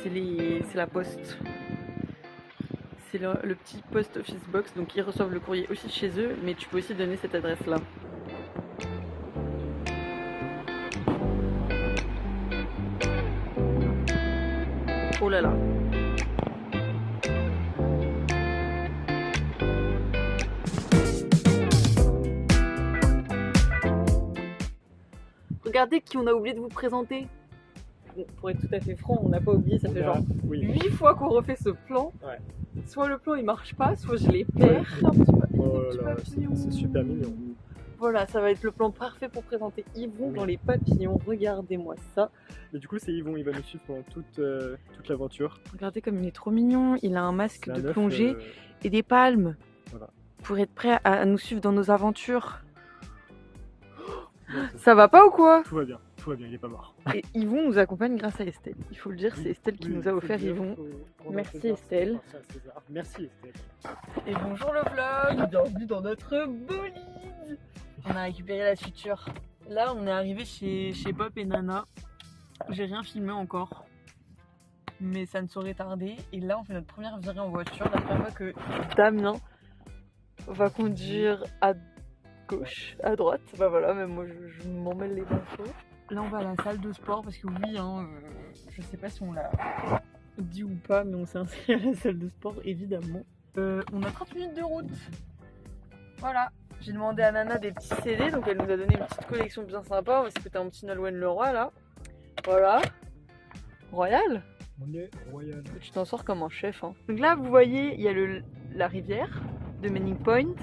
c'est la poste. C'est le petit post office box, donc ils reçoivent le courrier aussi chez eux, mais tu peux aussi donner cette adresse-là. Oh là là. Regardez qui on a oublié de vous présenter. Bon, pour être tout à fait franc, on n'a pas oublié, ça fait genre 8 fois qu'on refait ce plan. Ouais. Soit le plan il marche pas, soit je les perds. Un petit papillon. C'est super mignon. Voilà, ça va être le plan parfait pour présenter Yvon dans les papillons. Regardez-moi ça. Et du coup, c'est Yvon, il va nous suivre pendant toute l'aventure. Regardez comme il est trop mignon. Il a un masque de plongée œuf, et des palmes. Voilà. Pour être prêt à nous suivre dans nos aventures. Ça va pas ou quoi? Tout va bien, il est pas mort. Et Yvon nous accompagne grâce à Estelle. Il faut le dire, c'est Estelle qui nous a offert Yvon. Merci Estelle. Merci Estelle. Et bonjour le vlog, bienvenue dans notre bolide. On a récupéré la suture. Là on est arrivé chez Bob et Nana. J'ai rien filmé encore, mais ça ne saurait tarder. Et là on fait notre première virée en voiture. La première fois que Damien va conduire à gauche, à droite. Bah voilà, même moi je m'en mêle les pinceaux. Là on va à la salle de sport parce que oui, je sais pas si on l'a dit ou pas, mais on s'est inscrit à la salle de sport évidemment. On a 30 minutes de route. Voilà, j'ai demandé à Nana des petits CD, donc elle nous a donné une petite collection bien sympa. On va s'écouter un petit Nolwenn Leroy là. Voilà. Royal. On est royal. Tu t'en sors comme un chef. Hein. Donc là vous voyez, il y a la rivière de Manning Point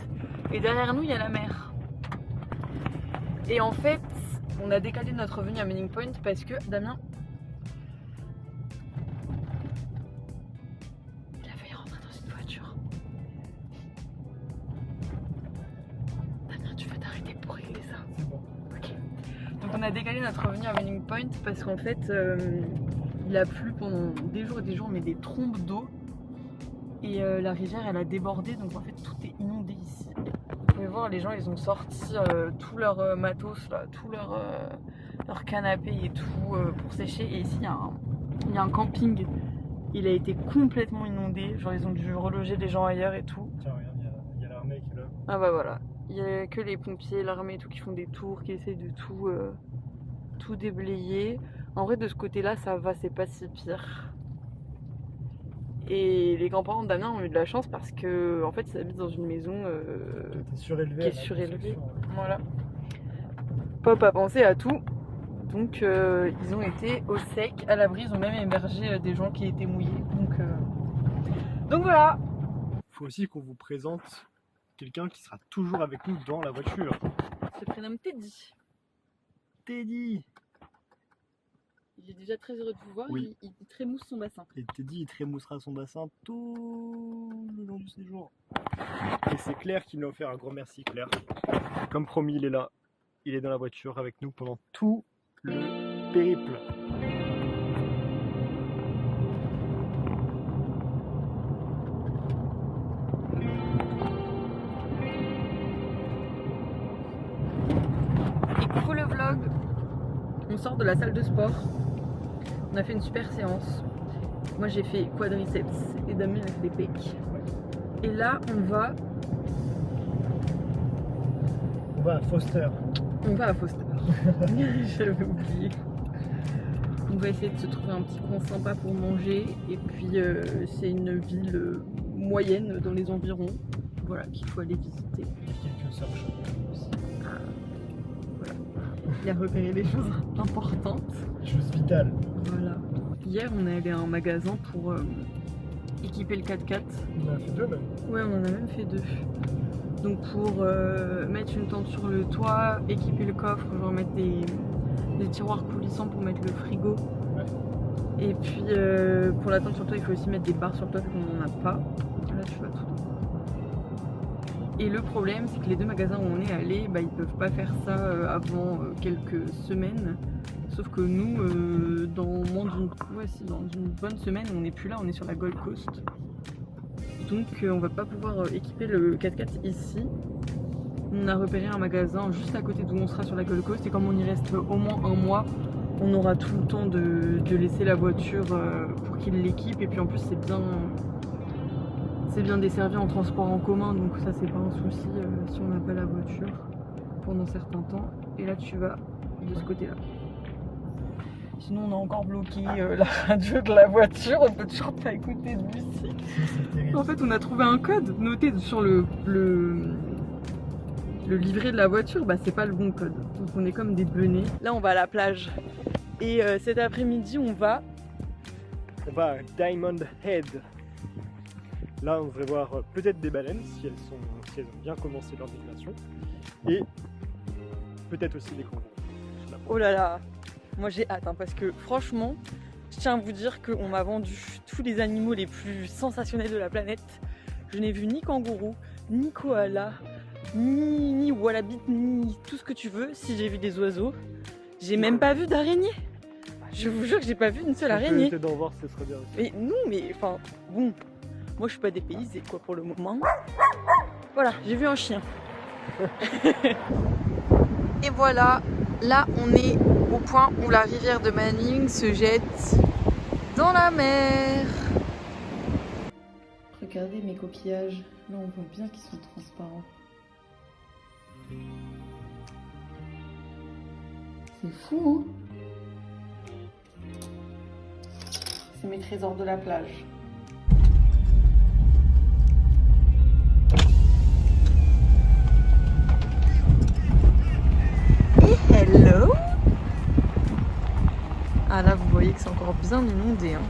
et derrière nous il y a la mer. Et en fait, on a décalé notre venue à Manning Point parce que Damien, il a failli rentrer dans une voiture. Damien, tu veux t'arrêter pour régler ça? C'est bon. Ok. Donc on a décalé notre venue à Manning Point parce qu'en fait, il a plu pendant des jours, mais des trombes d'eau. Et la rivière, elle a débordé, donc en fait tout est inondé ici. Vous pouvez voir, les gens ils ont sorti tout leur matos, là, tout leur canapé et tout pour sécher. Et ici il y a un camping, il a été complètement inondé, genre ils ont dû reloger des gens ailleurs et tout. Tiens, regarde, il y a l'armée qui est là. Ah bah voilà, il y a que les pompiers, l'armée et tout qui font des tours, qui essaient de tout déblayer. En vrai de ce côté-là ça va, c'est pas si pire. Et les grands-parents de Damien ont eu de la chance parce que en fait ils habitent dans une maison qui est surélevée. Voilà. Pop a pensé à tout. Donc ils ont été au sec, à l'abri, ils ont même hébergé des gens qui étaient mouillés. Donc voilà. Il faut aussi qu'on vous présente quelqu'un qui sera toujours avec nous dans la voiture. Il se prénomme Teddy. Teddy. Il est déjà très heureux de vous voir, oui. Il trémousse son bassin. Et Teddy, il trémoussera son bassin tout le long du séjour. Et c'est Claire qui nous a offert un gros merci, Claire. Comme promis, il est là. Il est dans la voiture avec nous pendant tout le périple. Et coucou le vlog. On sort de la salle de sport. On a fait une super séance. Moi j'ai fait quadriceps et Damien a fait des pecs. Et là on va à Foster. On va à Foster. J'avais oublié. On va essayer de se trouver un petit coin sympa pour manger. Et puis c'est une ville moyenne dans les environs. Voilà, qu'il faut aller visiter. Quelques surfs aussi. Voilà. Il a repéré des choses importantes. Des choses vitales. Voilà. Hier, on est allé à un magasin pour équiper le 4x4. On en a fait 2 même. Ouais, on en a même fait 2. Donc pour mettre une tente sur le toit, équiper le coffre, genre mettre des tiroirs coulissants pour mettre le frigo. Ouais. Et puis pour la tente sur le toit, il faut aussi mettre des barres sur le toit vu qu'on n'en a pas. Là, tu vois tout. Et le problème, c'est que les 2 magasins où on est allé, bah, ils peuvent pas faire ça avant quelques semaines. Sauf que nous, dans une bonne semaine, on n'est plus là, on est sur la Gold Coast. Donc on va pas pouvoir équiper le 4x4 ici. On a repéré un magasin juste à côté d'où on sera sur la Gold Coast. Et comme on y reste au moins un mois, on aura tout le temps de laisser la voiture pour pour qu'ils l'équipent. Et puis en plus c'est bien desservi en transport en commun, donc ça c'est pas un souci si on n'a pas la voiture pendant certains temps. Et là tu vas de ce côté-là. Sinon on a encore bloqué la radio de la voiture, on peut toujours pas écouter de musique. En fait on a trouvé un code noté sur le livret de la voiture, bah c'est pas le bon code. Donc on est comme des benets. Là on va à la plage. Et cet après-midi on va à Diamond Head. Là on devrait voir peut-être des baleines si elles ont bien commencé leur migration. Et peut-être aussi des kangourous. Oh là là, moi j'ai hâte parce que franchement, je tiens à vous dire qu'on m'a vendu tous les animaux les plus sensationnels de la planète. Je n'ai vu ni kangourou, ni koala, ni wallaby, ni tout ce que tu veux. Si j'ai vu des oiseaux, j'ai même pas vu d'araignée. Je vous jure que j'ai pas vu une seule araignée. Peut-être d'en voir, ce serait bien. Mais non, mais enfin, bon, moi je suis pas dépaysée quoi pour le moment. Voilà, j'ai vu un chien. Et voilà, là on est au point où la rivière de Manning se jette dans la mer. Regardez mes coquillages, là on voit bien qu'ils sont transparents. C'est fou, hein? C'est mes trésors de la plage. Hello! Ah là vous voyez que c'est encore bien inondé hein.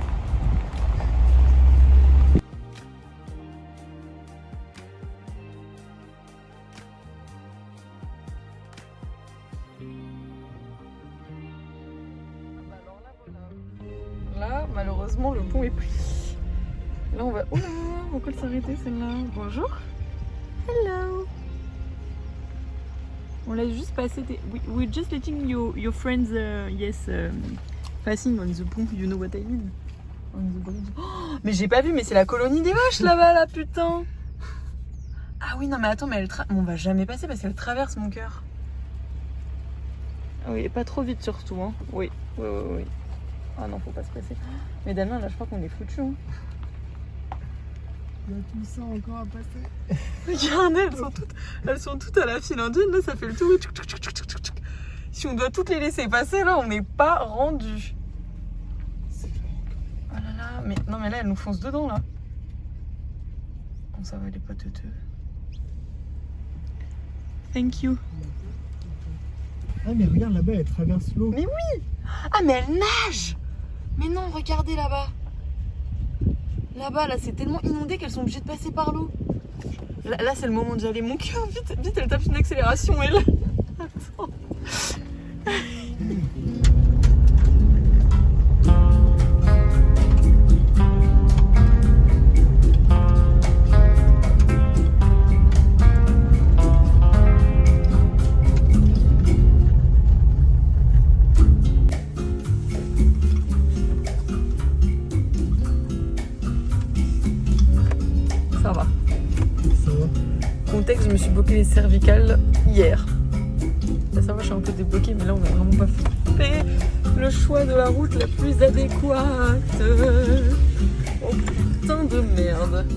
Là malheureusement le pont est pris. Là on va... Oh là, pourquoi elle s'arrêter celle-là? Bonjour. Hello. On l'a juste passé. We're just letting your friends, passing on the pont. You know what I mean? On the bridge. Oh, mais j'ai pas vu, mais c'est la colonie des vaches là-bas, là, putain. Ah oui, non, mais attends, mais on va jamais passer parce qu'elle traverse mon cœur. Ah oui, pas trop vite surtout, hein. Oui. Ah non, faut pas se presser. Mais Damien, là, je crois qu'on est foutus, hein. Il y a tout ça encore à passer. Regardez, elles sont toutes à la file indienne, là ça fait le tour. Si on doit toutes les laisser passer, là on n'est pas rendu. Oh là là, mais non mais là elles nous foncent dedans là. Bon ça va les poteteux. Thank you. Ah mais regarde là-bas, elle traverse l'eau. Mais oui. Ah mais elle nage. Mais non, regardez là-bas. Là-bas, là, c'est tellement inondé qu'elles sont obligées de passer par l'eau. Là c'est le moment d'y aller. Mon cœur, vite, elle tape une accélération, elle. Attends. Ça va. Contexte, je me suis bloqué les cervicales hier. Là, ça va, je suis un peu débloquée, mais là on a vraiment pas fait le choix de la route la plus adéquate. Oh putain de merde.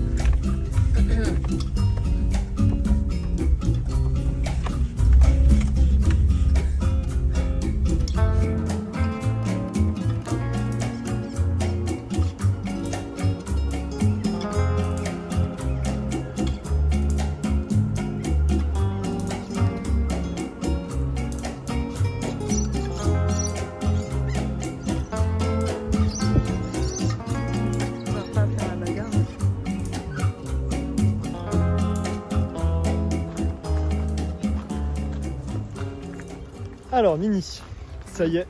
Alors Nini, ça y est,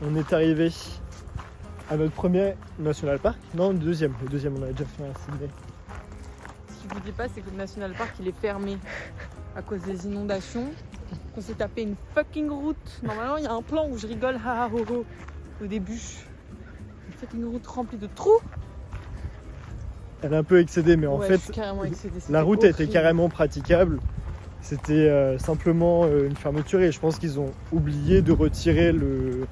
on est arrivé à notre premier National Park. Non, le deuxième on a déjà fait à Sydney. Ce que je vous dis pas, c'est que le National Park il est fermé à cause des inondations. On s'est tapé une fucking route. Normalement il y a un plan où je rigole au début. Une fucking route remplie de trous. Elle est un peu excédée, mais en Ouais, fait la route était carrément praticable. C'était simplement une fermeture et je pense qu'ils ont oublié de retirer le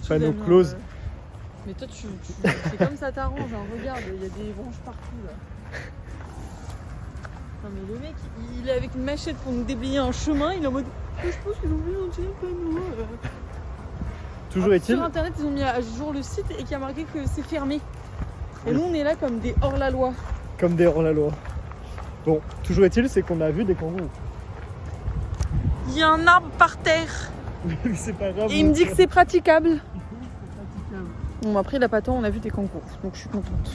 panneau close. Mais toi, c'est comme ça t'arrange, hein. Regarde, il y a des branches partout là. Non mais le mec, il est avec une machette pour nous déblayer un chemin, il est en mode je pense qu'ils ont vu entier le panneau. Toujours est-il. Sur internet, ils ont mis à jour le site et qui a marqué que c'est fermé. Et nous, on est là comme des hors-la-loi. Comme des hors-la-loi. Bon, toujours est-il, c'est qu'on a vu des kangourous. Il y a un arbre par terre. Oui, mais c'est pas grave. Et il me dit que c'est praticable. Bon, après, il a pas tant, on a vu des kangourous, donc je suis contente.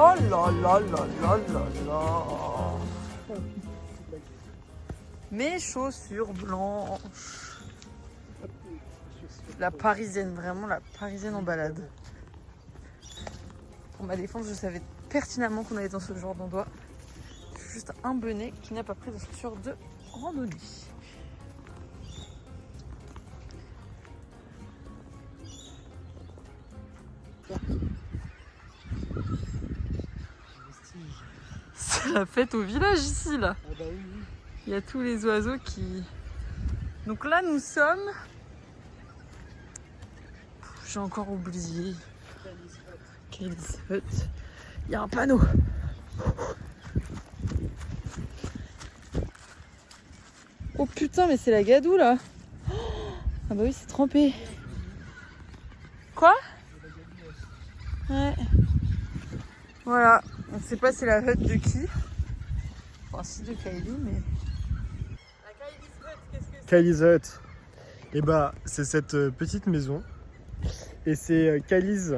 Oh là là là là là là. Mes chaussures blanches. La parisienne, vraiment la parisienne en balade. Pour ma défense, je savais pertinemment qu'on allait dans ce genre d'endroit. C'est juste un bonnet qui n'a pas pris de chaussures de randonnée. C'est la fête au village ici là. Ah bah oui. Il y a tous les oiseaux qui... Donc là nous sommes... J'ai encore oublié. Kylie's Hut. Il y a un panneau. Oh putain mais c'est la gadoue là. Ah bah oui c'est trempé. Quoi? Ouais. Voilà. On ne sait pas c'est la hut de qui. Enfin si de Kylie mais... La Kylie's Hut, qu'est-ce que c'est? Kylie's Hut. Et bah c'est cette petite maison. Et c'est Kylie's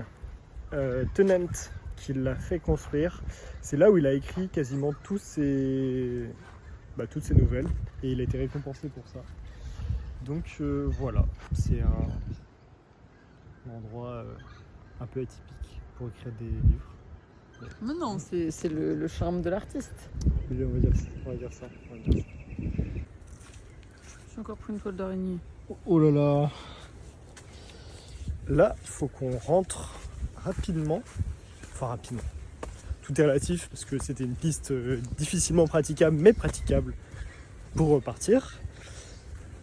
Tenant qui l'a fait construire. C'est là où il a écrit quasiment toutes ses nouvelles. Et il a été récompensé pour ça. Donc voilà, c'est un endroit un peu atypique pour écrire des livres. Mais non, c'est le charme de l'artiste. Oui, on va dire ça. J'ai encore pris une toile d'araignée. Oh là là. Là, il faut qu'on rentre rapidement. Enfin rapidement. Tout est relatif parce que c'était une piste difficilement praticable mais praticable pour repartir.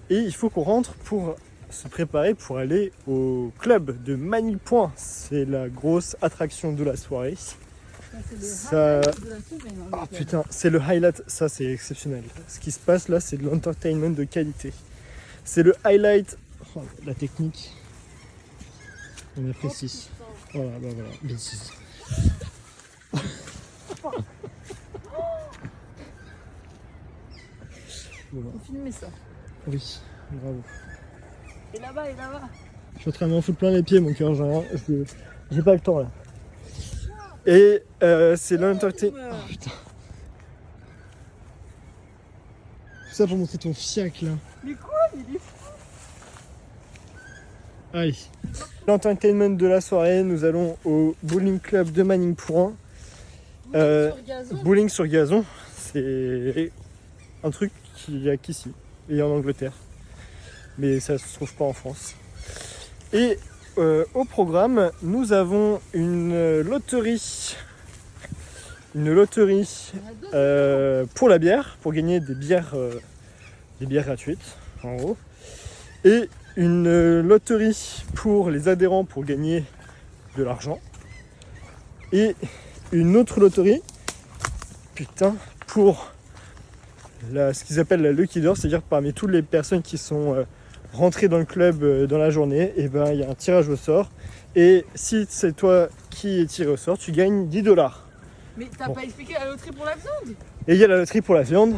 Et il faut qu'on rentre pour se préparer pour aller au club de Magny-Point. C'est la grosse attraction de la soirée. Ça... Ah putain, c'est le highlight, ça c'est exceptionnel. Ce qui se passe là, c'est de l'entertainment de qualité. C'est le highlight. Oh, la technique. On apprécie. Voilà, bah voilà, bêtise. Voilà. Faut filmer ça. Oui, bravo. Et là-bas, et là-bas. Je suis en train de m'en foutre plein les pieds, mon cœur, j'ai pas le temps là. Et c'est l'entertainment. Oh putain. Tout ça pour montrer ton fiac là. Mais quoi? Il est fou. Aïe. L'entertainment de la soirée, nous allons au bowling club de Magny-Point. Bowling sur gazon, c'est un truc qu'il y a qu'ici et en Angleterre. Mais ça se trouve pas en France. Et au programme, nous avons une loterie. Une loterie pour la bière, pour gagner des bières gratuites, en gros. Et une loterie pour les adhérents pour gagner de l'argent. Et une autre loterie, putain, pour ce qu'ils appellent la Lucky Door, c'est-à-dire parmi toutes les personnes qui sont rentrées dans le club dans la journée, et ben il y a un tirage au sort. Et si c'est toi qui es tiré au sort, tu gagnes 10 $. Mais t'as pas expliqué la loterie pour la viande? Et il y a la loterie pour la viande.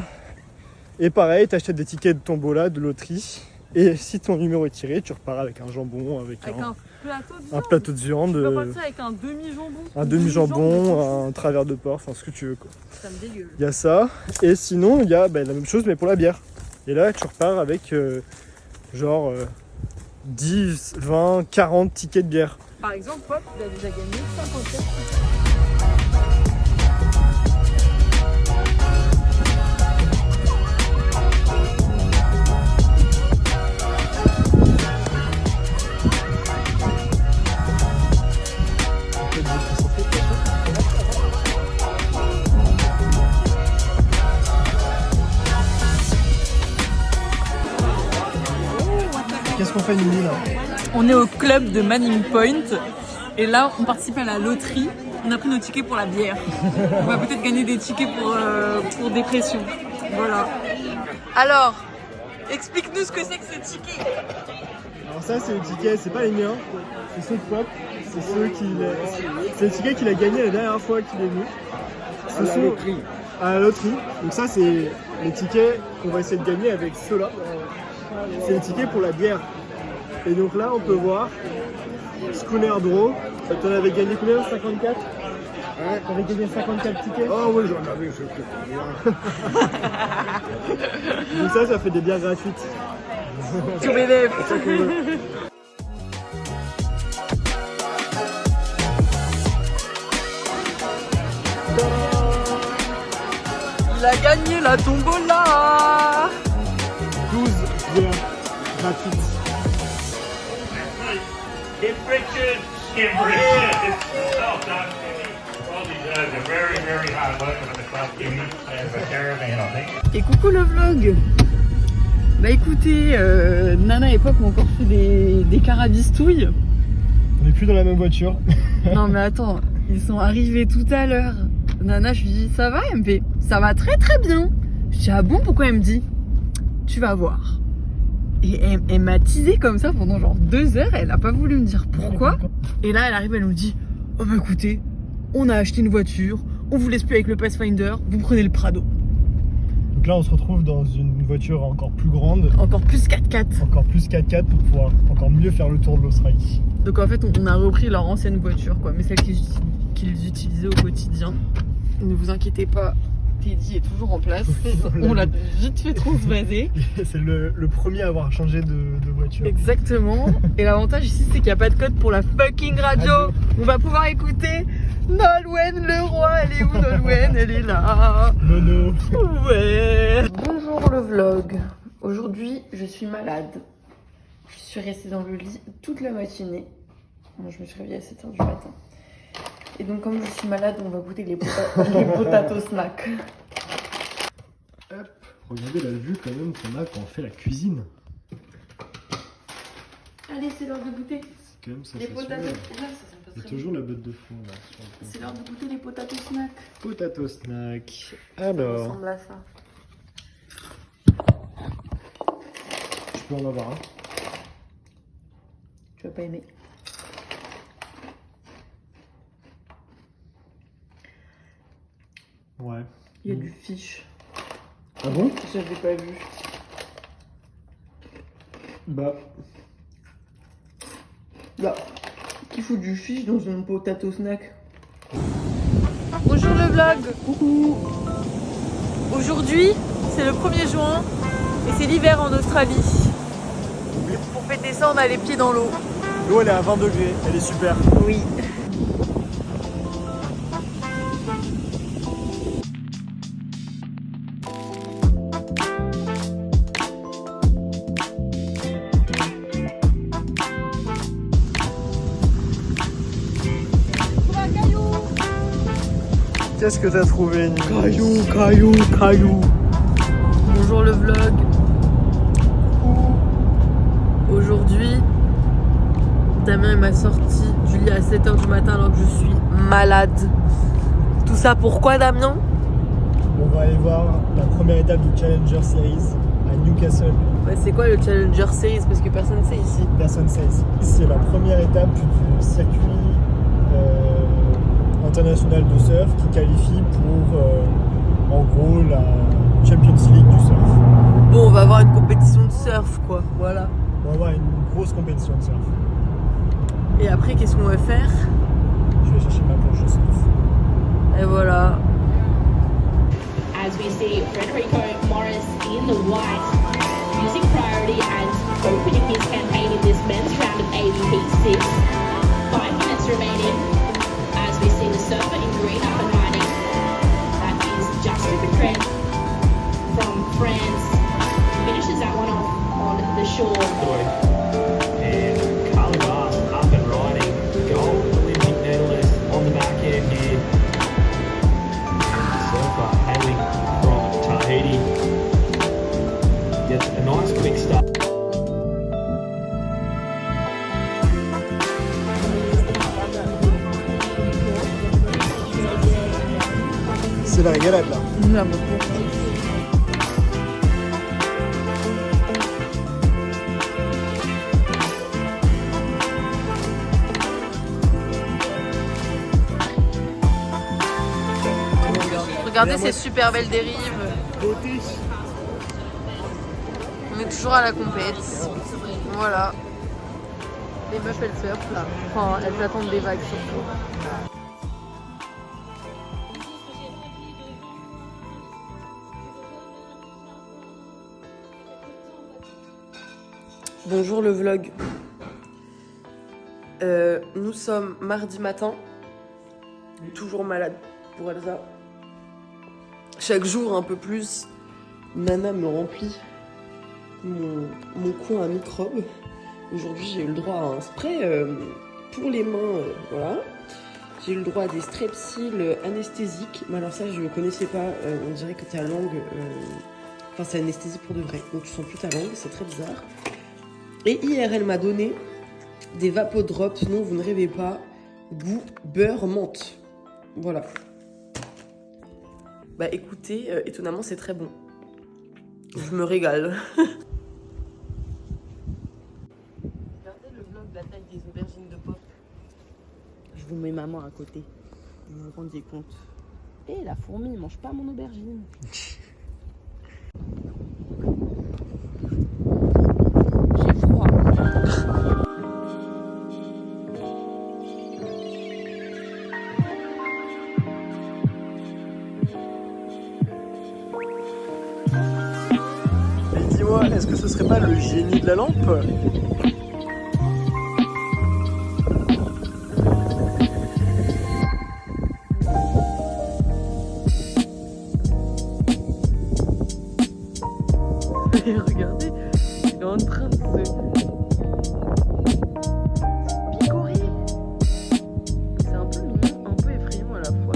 Et pareil, tu achètes des tickets de tombola, de loterie. Et si ton numéro est tiré, tu repars avec un jambon, avec un plateau de viande. Tu vas partir avec un demi-jambon. Un demi-jambon, un travers de porc, enfin ce que tu veux quoi. Ça me dégueule. Il y a ça. Et sinon, il y a la même chose mais pour la bière. Et là, tu repars avec 10, 20, 40 tickets de bière. Par exemple, Pop, il a déjà gagné 54. Qu'est-ce qu'on fait Nini là? On est au club de Manning Point et là on participe à la loterie. On a pris nos tickets pour la bière. On va peut-être gagner des tickets pour dépression. Voilà. Alors, explique-nous ce que c'est que ces tickets. Alors ça c'est les tickets, c'est pas les miens, c'est ceux de Pop, c'est les tickets qu'il a gagnés la dernière fois qu'il est venu. Ce sont à la loterie. Donc ça c'est les tickets qu'on va essayer de gagner avec ceux-là. C'est les tickets pour la bière. Et donc là on peut voir Schooner Draw. T'en avais gagné combien? 54? Ouais. T'avais gagné 54 tickets? Oh oui, j'en avais, je sais. Donc ça fait des bières gratuites. Tout bénéf. C'est ça qu'on veut. Il a gagné la tombola. 12 bières gratuites. Skip Richard! Skip Richard! Well done, Jimmy. Well deserved. A very, very hard worker for the club, Jimmy. There's a caravan, I think. Et coucou le vlog. Bah écoutez, Nana et Pop ont encore fait des carabistouilles. On n'est plus dans la même voiture. Non mais attends, ils sont arrivés tout à l'heure. Nana, je lui dis ça va? Elle me fait ça va très très bien. Je dis ah bon, pourquoi? Elle me dit tu vas voir. Et elle m'a teasé comme ça pendant genre 2 heures, elle a pas voulu me dire pourquoi. Et là elle arrive, elle nous dit oh bah écoutez, on a acheté une voiture, on vous laisse plus avec le Pathfinder, vous prenez le Prado. Donc là on se retrouve dans une voiture encore plus grande. Encore plus 4x4. Encore plus 4x4 pour pouvoir encore mieux faire le tour de l'Australie. Donc en fait on a repris leur ancienne voiture quoi, mais celle qu'ils utilisaient au quotidien. Ne vous inquiétez pas, Teddy est toujours en place. On l'a vite fait transvaser. C'est le premier à avoir changé de voiture. Exactement. Et l'avantage ici c'est qu'il n'y a pas de code pour la fucking radio. On va pouvoir écouter Nolwenn le roi. Elle est où Nolwenn? Elle est là. Nono. Ouais. Bonjour le vlog. Aujourd'hui je suis malade. Je suis restée dans le lit toute la matinée. Moi, je me suis réveillée à 7h du matin. Et donc comme je suis malade, on va goûter les potato snacks. Hop, regardez la vue quand même qu'on a quand on fait la cuisine. Allez, c'est l'heure de goûter. C'est quand même Les potato snacks. Il y a toujours la botte de fond là. C'est l'heure de goûter les potato snacks. Potato snack. Ça Alors, ressemble à ça. je peux en avoir un. Tu vas pas aimer. Ouais. Il y a du fish. Ah bon? J'avais pas vu. Bah. Là, qui fout du fish dans un potato snack? Bonjour le vlog. Coucou. Aujourd'hui, c'est le 1er juin et c'est l'hiver en Australie. Pour fêter ça, on a les pieds dans l'eau. L'eau elle est à 20 degrés, elle est super. Oui. Qu'est-ce que t'as trouvé, Nini? Caillou. Bonjour le vlog. Aujourd'hui, Damien m'a sorti du lit à 7h du matin alors que je suis malade. Tout ça pourquoi, Damien? On va aller voir la première étape du Challenger Series à Newcastle. Ouais, c'est quoi le Challenger Series? Parce que personne ne sait ici. Personne ne sait ici. C'est la première étape du circuit international de surf qui qualifie pour en gros la Champions League du surf. Bon, on va avoir une compétition de surf quoi, voilà. On va avoir une grosse compétition de surf. Et après, qu'est-ce qu'on va faire? Je vais chercher ma planche de surf. Et voilà. As we see Federico Morris in the white, using priority and opening his campaign in this men's c'est la régalade là. La moto. Regardez ces super belles dérives. On est toujours à la compète. Voilà. Les meufs elles surfent là. Enfin, elles attendent des vagues surtout. Bonjour le vlog. Nous sommes mardi matin. Toujours malade pour Elsa. Chaque jour un peu plus. Nana me remplit mon coin à microbes. Aujourd'hui j'ai eu le droit à un spray pour les mains. Voilà. J'ai eu le droit à des strepsils anesthésiques. Mais alors ça je ne connaissais pas. On dirait que ta langue... Enfin c'est anesthésie pour de vrai. Donc tu sens plus ta langue. C'est très bizarre. Et hier elle m'a donné des vapodrops. Non vous ne rêvez pas. Goût beurre menthe. Voilà. Bah écoutez, étonnamment c'est très bon. Je me régale. Regardez le vlog de la taille des aubergines de pop. Je vous mets maman à côté. Vous vous rendiez compte. Eh la fourmi, mange pas mon aubergine. J'ai froid. Dis-moi, est-ce que ce serait pas le génie de la lampe? Et regardez, il est en train de se picorer. C'est un peu mignon, un peu effrayant à la fois.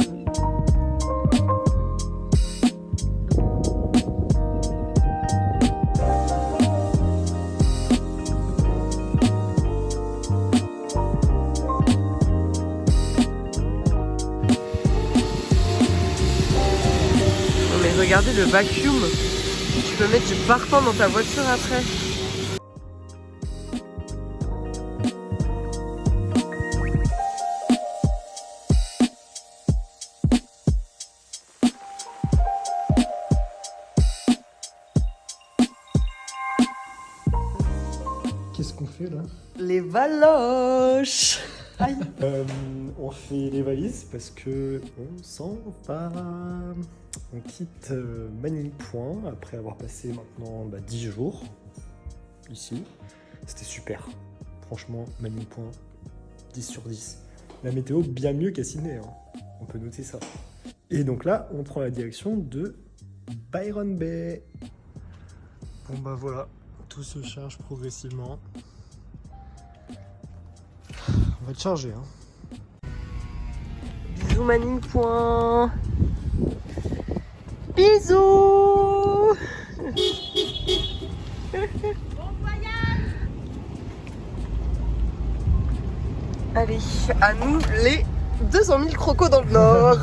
Mais regardez le vacuum. Tu peux mettre du parfum dans ta voiture après. Qu'est-ce qu'on fait là? Les valoches. Aïe. On fait les valises parce que on s'en va. On quitte Manning Point après avoir passé maintenant 10 jours ici. C'était super. Franchement, Manning Point, 10 sur 10. La météo bien mieux qu'à Sydney, hein. On peut noter ça. Et donc là, on prend la direction de Byron Bay. Bon bah voilà, tout se charge progressivement. On va te charger, hein. Bisous Manning Point. Bisous. Bon voyage. Allez, à nous les 200 000 crocos dans le Nord.